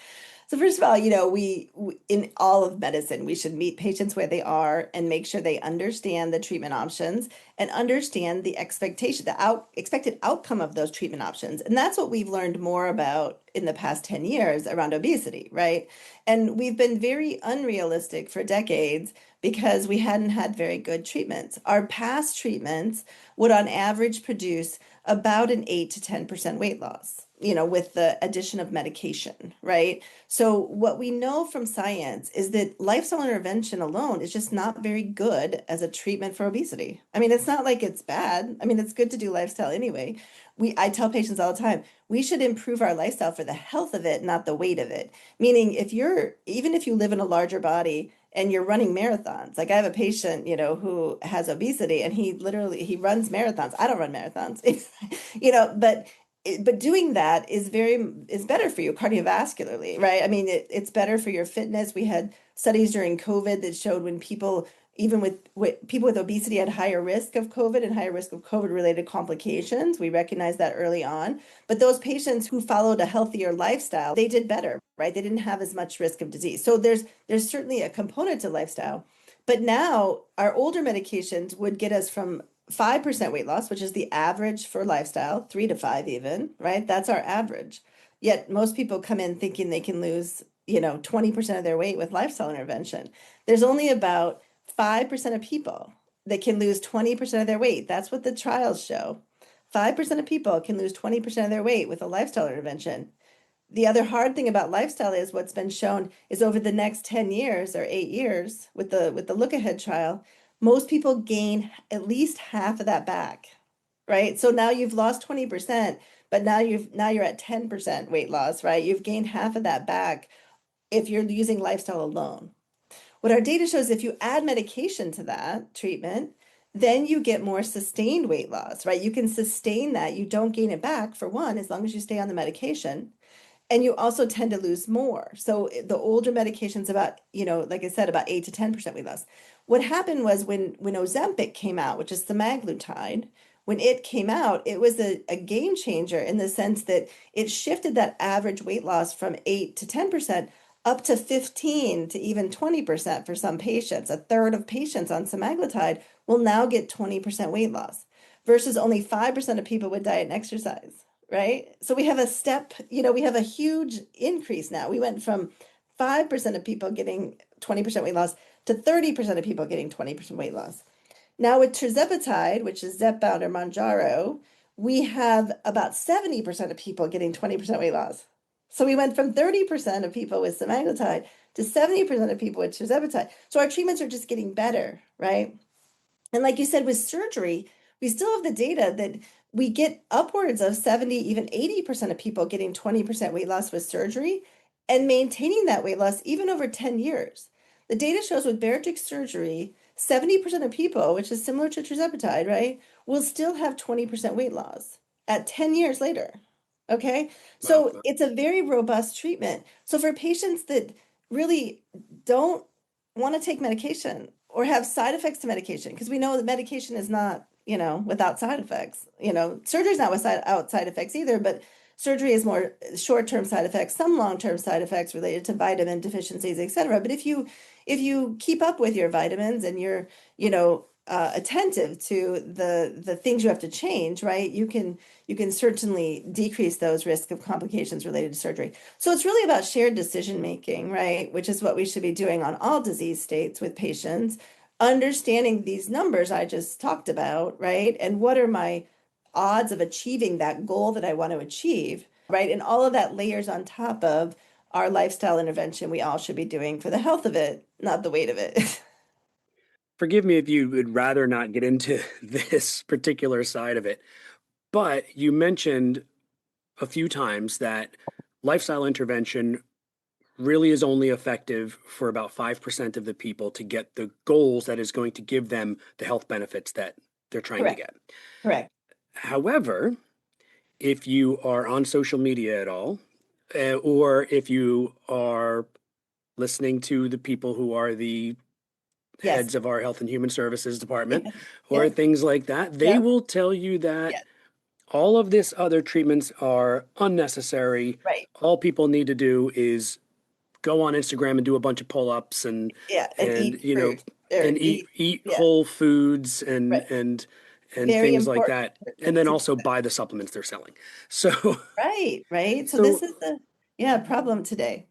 So first of all, we in all of medicine, we should meet patients where they are and make sure they understand the treatment options and understand the expectation, expected outcome of those treatment options. And that's what we've learned more about in the past 10 years around obesity, right? And we've been very unrealistic for decades because we hadn't had very good treatments. Our past treatments would on average produce about an 8 to 10% weight loss, with the addition of medication, right? So what we know from science is that lifestyle intervention alone is just not very good as a treatment for obesity. I mean, it's not like it's bad. I mean, it's good to do lifestyle anyway. I tell patients all the time, we should improve our lifestyle for the health of it, not the weight of it. Meaning even if you live in a larger body and you're running marathons, like I have a patient, who has obesity and he runs marathons. I don't run marathons, but doing that is better for you cardiovascularly, right? I mean, it's better for your fitness. We had studies during COVID that showed when people, even with people with obesity, had higher risk of COVID and higher risk of COVID related complications. We recognized that early on. But those patients who followed a healthier lifestyle, they did better, right? They didn't have as much risk of disease. So there's certainly a component to lifestyle. But now our older medications would get us from 5% weight loss, which is the average for lifestyle, 3 to 5 even, right? That's our average. Yet most people come in thinking they can lose, 20% of their weight with lifestyle intervention. There's only about 5% of people that can lose 20% of their weight. That's what the trials show. 5% of people can lose 20% of their weight with a lifestyle intervention. The other hard thing about lifestyle is what's been shown is over the next 10 years or 8 years with the look ahead trial, most people gain at least half of that back, right? So now you've lost 20%, but now you're at 10% weight loss, right? You've gained half of that back if you're using lifestyle alone. What our data shows, if you add medication to that treatment, then you get more sustained weight loss, right? You can sustain that. You don't gain it back, for one, as long as you stay on the medication. And you also tend to lose more. So the older medications about, like I said, about 8 to 10% weight loss. What happened was when Ozempic came out, which is semaglutide, when it came out, it was a game changer in the sense that it shifted that average weight loss from 8 to 10% up to 15 to even 20% for some patients. A third of patients on semaglutide will now get 20% weight loss versus only 5% of people with diet and exercise, right? So we have we have a huge increase now. We went from 5% of people getting 20% weight loss to 30% of people getting 20% weight loss. Now with tirzepatide, which is Zepbound or Mounjaro, we have about 70% of people getting 20% weight loss. So we went from 30% of people with semaglutide to 70% of people with tirzepatide. So our treatments are just getting better, right? And like you said, with surgery, we still have the data that we get upwards of 70, even 80% of people getting 20% weight loss with surgery and maintaining that weight loss even over 10 years. The data shows with bariatric surgery 70% of people, which is similar to tirzepatide, right, will still have 20% weight loss at 10 years later. Okay. Wow. So it's a very robust treatment. So for patients that really don't want to take medication or have side effects to medication, because we know that medication is not, without side effects. Surgery's not without side effects either, but surgery is more short-term side effects, some long-term side effects related to vitamin deficiencies, et cetera. But if you keep up with your vitamins and you're, attentive to the things you have to change, right? You can certainly decrease those risks of complications related to surgery. So it's really about shared decision making, right? Which is what we should be doing on all disease states with patients, understanding these numbers I just talked about, right? And what are my odds of achieving that goal that I want to achieve, right? And all of that layers on top of our lifestyle intervention we all should be doing for the health of it, not the weight of it. Forgive me if you would rather not get into this particular side of it, but you mentioned a few times that lifestyle intervention really is only effective for about 5% of the people to get the goals that is going to give them the health benefits that they're trying to Correct. get. Correct. However, if you are on social media at all, or if you are listening to the people who are the Yes. heads of our Health and Human Services department Yes. or Yep. things like that, they Yep. will tell you that Yes. all of this other treatments are unnecessary. Right. All people need to do is go on Instagram and do a bunch of pull-ups Yeah. And and eat fruit or and eat eat. eat Yeah. whole foods Right. and Very things like important that, and then to do also that. buy the supplements they're selling. So Right. Right. So this so is the, yeah, problem today.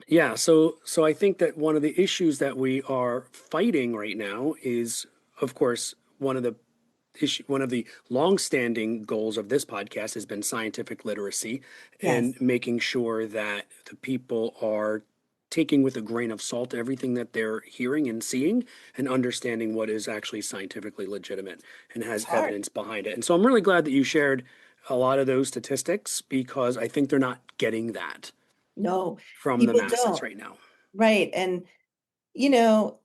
yeah, so I think that one of the issues that we are fighting right now is, of course, one of the long-standing goals of this podcast has been scientific literacy Yes. and making sure that the people are taking with a grain of salt everything that they're hearing and seeing and understanding what is actually scientifically legitimate and It's has hard. evidence behind it. And so I'm really glad that you shared a lot of those statistics because I think they're not getting that No, from the people masses don't. right now. Right. And You know,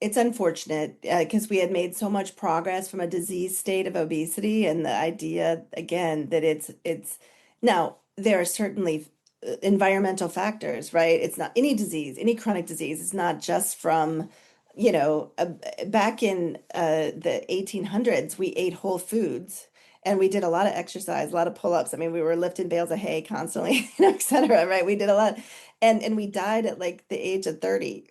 it's unfortunate because we had made so much progress from a disease state of obesity, and the idea again that it's now there are certainly environmental factors, right? It's not any disease, any chronic disease. It's not just from, back in the 1800s, we ate whole foods. And we did a lot of exercise, a lot of pull-ups. I mean, we were lifting bales of hay constantly, et cetera, right? We did a lot and we died at like the age of 30.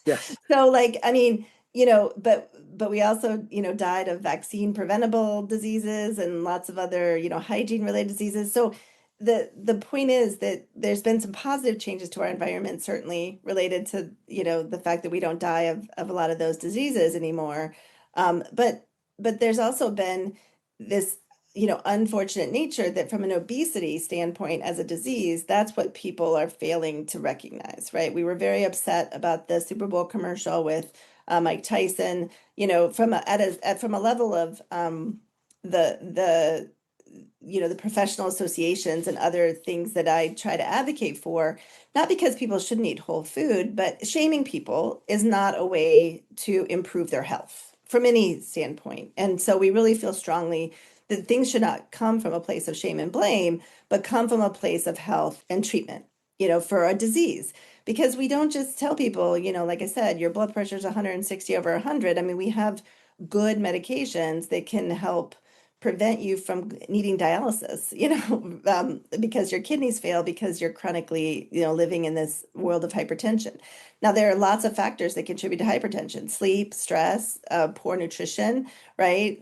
Yes. So like, I mean, but we also, died of vaccine preventable diseases and lots of other, hygiene related diseases. So the point is that there's been some positive changes to our environment, certainly related to, the fact that we don't die of a lot of those diseases anymore. But there's also been this unfortunate nature that from an obesity standpoint as a disease, that's what people are failing to recognize, right? We were very upset about the Super Bowl commercial with Mike Tyson, from a level of the the professional associations and other things that I try to advocate for, not because people shouldn't eat whole food, but shaming people is not a way to improve their health from any standpoint. And so we really feel strongly that things should not come from a place of shame and blame, but come from a place of health and treatment, for a disease. Because we don't just tell people, like I said, your blood pressure is 160 over 100. I mean, we have good medications that can help prevent you from needing dialysis, because your kidneys fail because you're chronically, living in this world of hypertension. Now, there are lots of factors that contribute to hypertension: sleep, stress, poor nutrition, right?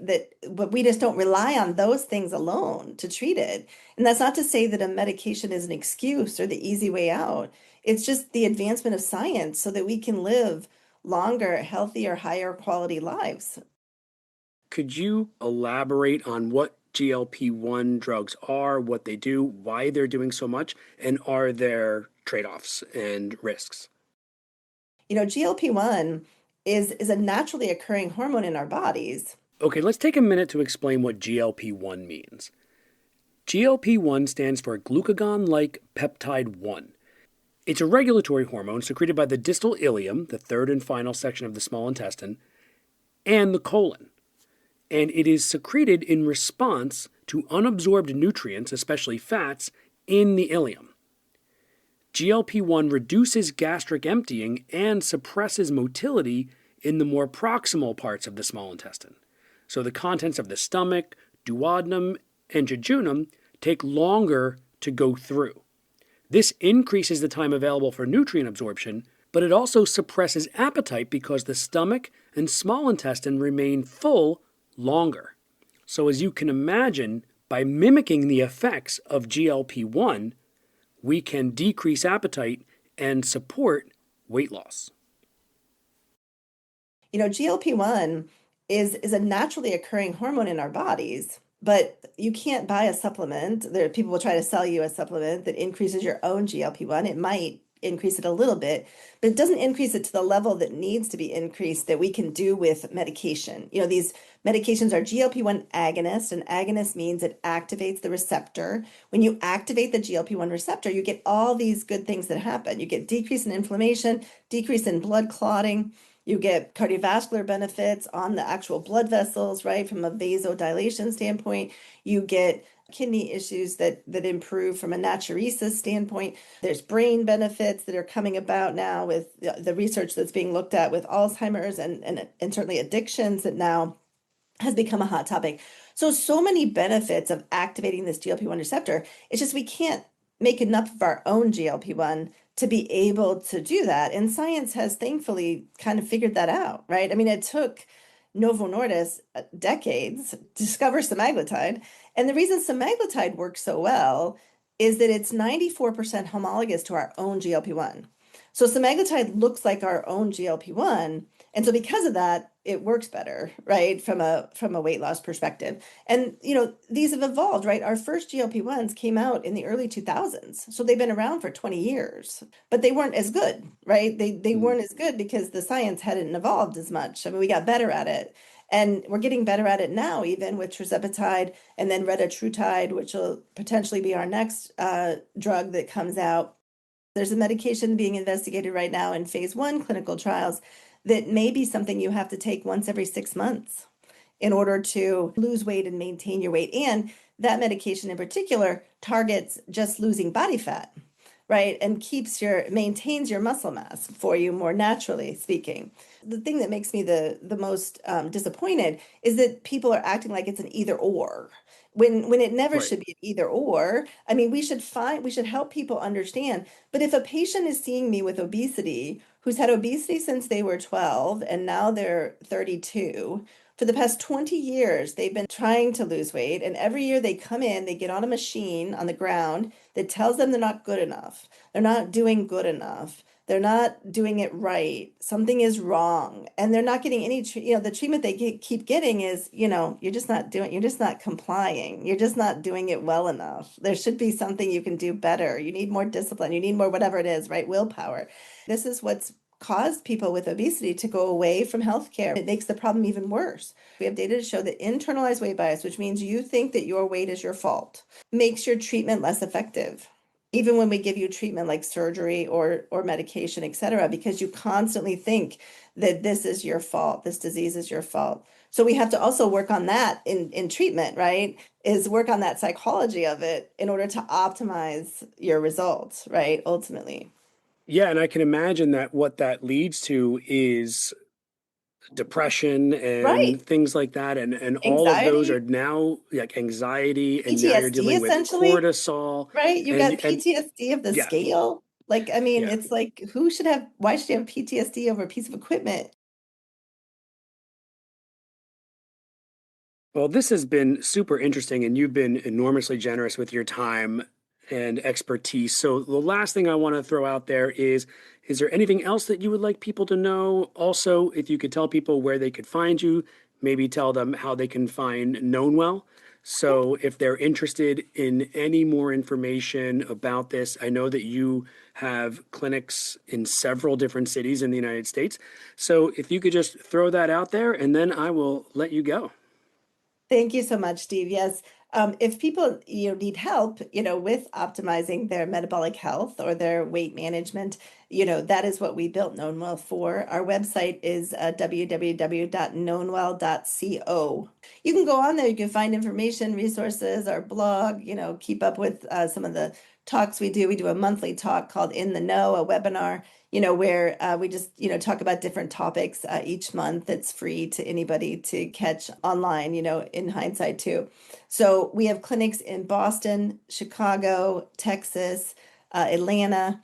But we just don't rely on those things alone to treat it. And that's not to say that a medication is an excuse or the easy way out. It's just the advancement of science so that we can live longer, healthier, higher quality lives. Could you elaborate on what GLP-1 drugs are, what they do, why they're doing so much, and are there trade-offs and risks? GLP-1 is a naturally occurring hormone in our bodies. Okay, let's take a minute to explain what GLP-1 means. GLP-1 stands for glucagon-like peptide 1. It's a regulatory hormone secreted by the distal ileum, the third and final section of the small intestine, and the colon. And it is secreted in response to unabsorbed nutrients, especially fats, in the ileum. GLP-1 reduces gastric emptying and suppresses motility in the more proximal parts of the small intestine. So the contents of the stomach, duodenum, and jejunum take longer to go through. This increases the time available for nutrient absorption, but it also suppresses appetite because the stomach and small intestine remain full longer. So as you can imagine, by mimicking the effects of GLP-1, we can decrease appetite and support weight loss. GLP-1 is a naturally occurring hormone in our bodies, but you can't buy a supplement. People will try to sell you a supplement that increases your own GLP-1. It might increase it a little bit, but it doesn't increase it to the level that needs to be increased that we can do with medication. These medications are GLP-1 agonists. An agonist means it activates the receptor. When you activate the GLP-1 receptor, you get all these good things that happen. You get decrease in inflammation, decrease in blood clotting. You get cardiovascular benefits on the actual blood vessels, right? From a vasodilation standpoint, you get kidney issues that improve from a natriuresis standpoint. There's brain benefits that are coming about now with the research that's being looked at with Alzheimer's and certainly addictions that now has become a hot topic. So many benefits of activating this GLP-1 receptor. It's just we can't make enough of our own GLP-1 to be able to do that. And science has thankfully kind of figured that out, right? I mean, it took Novo Nordisk decades to discover semaglutide. And the reason semaglutide works so well is that it's 94% homologous to our own GLP-1. So semaglutide looks like our own GLP-1. And so because of that, it works better, right? From a weight loss perspective. And these have evolved, right? Our first GLP-1s came out in the early 2000s. So they've been around for 20 years, but they weren't as good, right? They weren't as good because the science hadn't evolved as much. I mean, we got better at it. And we're getting better at it now, even with tirzepatide and then retatrutide, which will potentially be our next drug that comes out. There's a medication being investigated right now in phase 1 clinical trials that may be something you have to take once every 6 months in order to lose weight and maintain your weight. And that medication in particular targets just losing body fat, right? And maintains your muscle mass for you more naturally speaking. The thing that makes me the most disappointed is that people are acting like it's an either or. When it never should be an either or. I mean, we should help people understand. But if a patient is seeing me with obesity, who's had obesity since they were 12 and now they're 32, for the past 20 years, they've been trying to lose weight. And every year they come in, they get on a machine on the ground that tells them they're not good enough. They're not doing good enough. They're not doing it right. Something is wrong. And they're not getting any, the treatment they keep getting is, you're just not complying. You're just not doing it well enough. There should be something you can do better. You need more discipline. You need more, whatever it is, right? Willpower. This is what's caused people with obesity to go away from healthcare. It makes the problem even worse. We have data to show that internalized weight bias, which means you think that your weight is your fault, makes your treatment less effective. Even when we give you treatment like surgery or medication, et cetera, because you constantly think that this is your fault, this disease is your fault. So we have to also work on that in treatment, right? Is work on that psychology of it in order to optimize your results, right? Ultimately. Yeah, and I can imagine that what that leads to is depression Right. and things like that. And all of those are Anxiety, now like anxiety, and now you're PTSD dealing with essentially, cortisol. right? You got And PTSD of the yeah, scale. Like, I mean, yeah. it's like, why should you have PTSD over a piece of equipment? Well, this has been super interesting, and you've been enormously generous with your time and expertise. So, the last thing I want to throw out there is there anything else that you would like people to know? Also, if you could tell people where they could find you, maybe tell them how they can find Known Well. So, if they're interested in any more information about this, I know that you have clinics in several different cities in the United States. So, if you could just throw that out there, and then I will let you go. Thank you so much, Steve. Yes, If people need help with optimizing their metabolic health or their weight management, that is what we built KnownWell for. Our website is www.knownwell.co. You can go on there, you can find information, resources, our blog, keep up with some of the talks we do. We do a monthly talk called In the Know, a webinar, where we just, talk about different topics each month. It's free to anybody to catch online, in hindsight too. So we have clinics in Boston, Chicago, Texas, Atlanta,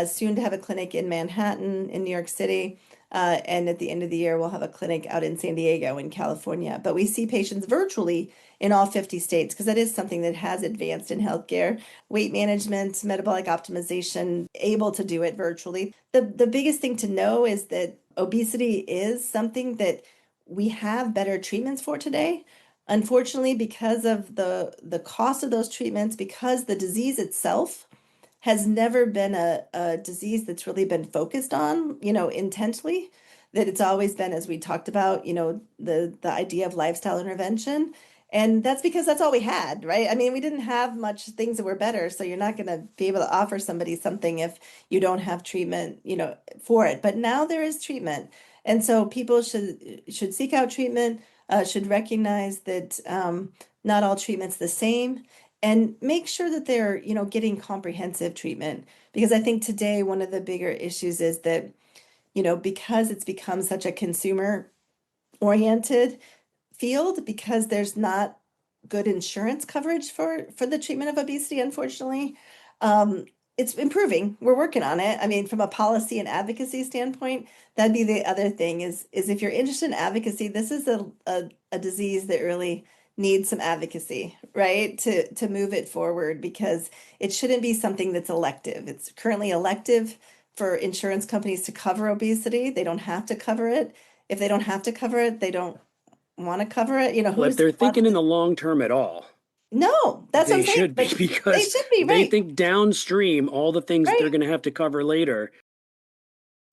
soon to have a clinic in Manhattan, in New York City. And at the end of the year, we'll have a clinic out in San Diego in California. But we see patients virtually in all 50 states because that is something that has advanced in healthcare. Weight management, metabolic optimization, able to do it virtually. The biggest thing to know is that obesity is something that we have better treatments for today. Unfortunately, because of the cost of those treatments, because the disease itself has never been a disease that's really been focused on, intensely, that it's always been, as we talked about, the idea of lifestyle intervention. And that's because that's all we had, right? I mean, we didn't have much things that were better, so you're not going to be able to offer somebody something if you don't have treatment, for it. But now there is treatment. And so people should seek out treatment, should recognize that not all treatment's the same, and make sure that they're, getting comprehensive treatment. Because I think today one of the bigger issues is that, because it's become such a consumer oriented field, because there's not good insurance coverage for the treatment of obesity, unfortunately. It's improving. We're working on it. I mean, from a policy and advocacy standpoint, that'd be the other thing is if you're interested in advocacy, this is a disease that really needs some advocacy, right? To move it forward, because it shouldn't be something that's elective. It's currently elective for insurance companies to cover obesity. They don't have to cover it. If they don't have to cover it, they don't want to cover it. Well, if Who's they're wants thinking in to? the long term at all, No, that's what I'm they saying. should be But they because should be, they right. think downstream all the things that they're Right. going to have to cover later.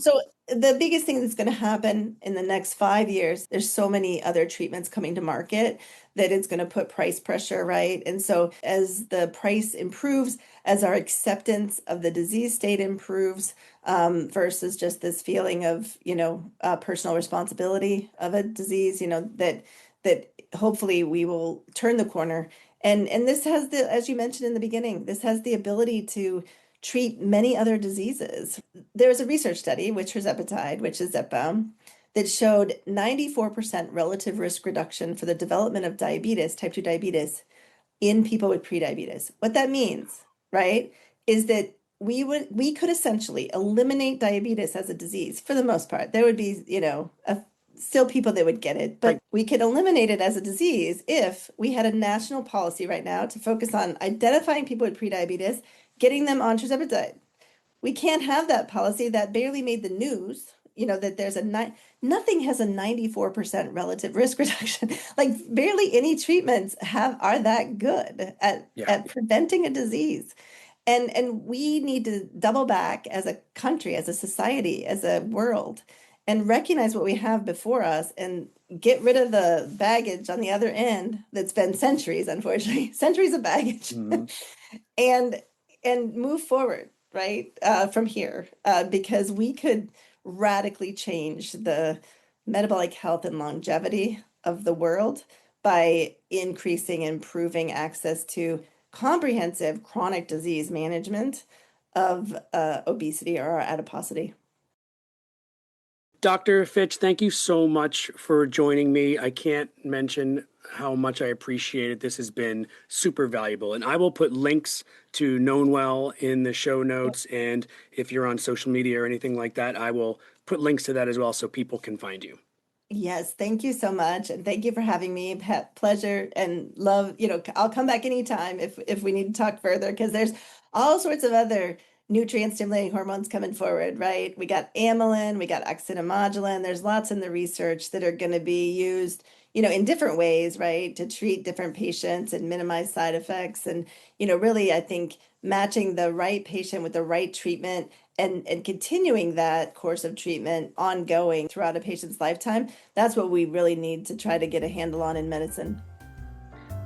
So the biggest thing that's going to happen in the next 5 years, there's so many other treatments coming to market that it's going to put price pressure, right? And so as the price improves, as our acceptance of the disease state improves, versus just this feeling of, personal responsibility of a disease, that hopefully we will turn the corner. And this has as you mentioned in the beginning, this has the ability to treat many other diseases. There was a research study with tirzepatide, which is Zepbound, that showed 94% relative risk reduction for the development of diabetes, type 2 diabetes, in people with prediabetes. What that means, right, is that we could essentially eliminate diabetes as a disease for the most part. There would be, still people that would get it, but Right. we could eliminate it as a disease if we had a national policy right now to focus on identifying people with prediabetes, getting them on tirzepatide. We can't have that policy that barely made the news, that there's nothing has a 94% relative risk reduction. Like barely any treatments are that good at Yeah. at preventing a disease. And we need to double back as a country, as a society, as a world, and recognize what we have before us and get rid of the baggage on the other end that's been centuries, unfortunately, centuries of baggage. Mhm. and and move forward, right, from here, because we could radically change the metabolic health and longevity of the world by increasing and improving access to comprehensive chronic disease management of obesity or adiposity. Dr. Fitch, thank you so much for joining me. I can't mention how much I appreciate it. This has been super valuable. And I will put links to KnownWell in the show notes. And if you're on social media or anything like that, I will put links to that as well so people can find you. Yes, thank you so much, and thank you for having me. Pleasure and love. I'll come back anytime if we need to talk further, because there's all sorts of other nutrient stimulating hormones coming forward, right? We got amylin, we got oxyntomodulin. There's lots in the research that are going to be used, in different ways, right, to treat different patients and minimize side effects. And, really, I think matching the right patient with the right treatment and continuing that course of treatment ongoing throughout a patient's lifetime, that's what we really need to try to get a handle on in medicine.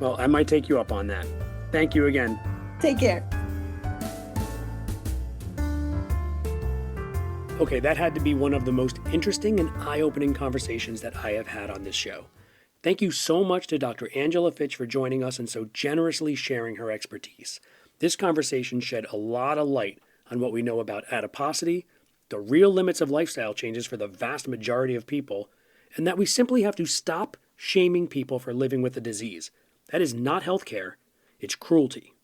Well, I might take you up on that. Thank you again. Take care. Okay, that had to be one of the most interesting and eye-opening conversations that I have had on this show. Thank you so much to Dr. Angela Fitch for joining us and so generously sharing her expertise. This conversation shed a lot of light on what we know about adiposity, the real limits of lifestyle changes for the vast majority of people, and that we simply have to stop shaming people for living with the disease. That is not healthcare, it's cruelty.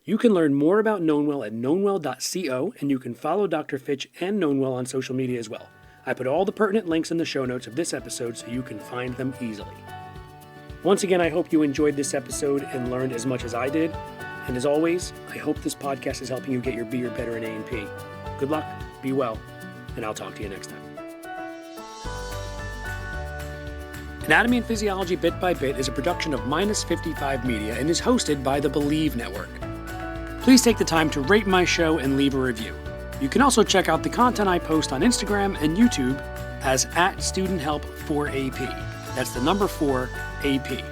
You can learn more about KnownWell at knownwell.co, and you can follow Dr. Fitch and KnownWell on social media as well. I put all the pertinent links in the show notes of this episode so you can find them easily. Once again, I hope you enjoyed this episode and learned as much as I did. And as always, I hope this podcast is helping you get your B or better in A&P. Good luck, be well, and I'll talk to you next time. Anatomy and Physiology Bit by Bit is a production of Minus 55 Media and is hosted by the Believe Network. Please take the time to rate my show and leave a review. You can also check out the content I post on Instagram and YouTube as @StudentHelp4AP. That's the number 4 AP.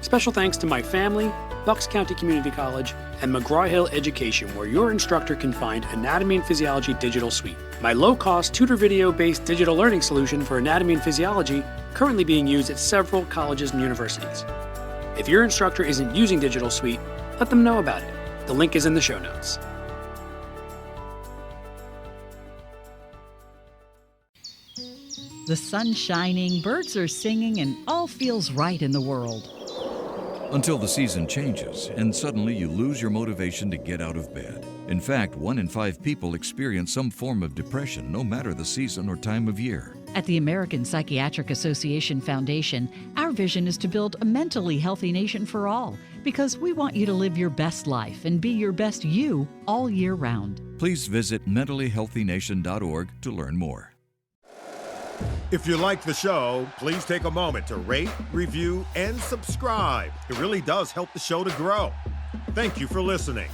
Special thanks to my family, Bucks County Community College, and McGraw-Hill Education, where your instructor can find Anatomy and Physiology Digital Suite, my low-cost tutor video-based digital learning solution for anatomy and physiology currently being used at several colleges and universities. If your instructor isn't using Digital Suite, let them know about it. The link is in the show notes. The sun's shining, birds are singing, and all feels right in the world. Until the season changes, and suddenly you lose your motivation to get out of bed. In fact, 1 in 5 people experience some form of depression, no matter the season or time of year. At the American Psychiatric Association Foundation, our vision is to build a mentally healthy nation for all, because we want you to live your best life and be your best you all year round. Please visit mentallyhealthynation.org to learn more. If you like the show, please take a moment to rate, review, and subscribe. It really does help the show to grow. Thank you for listening.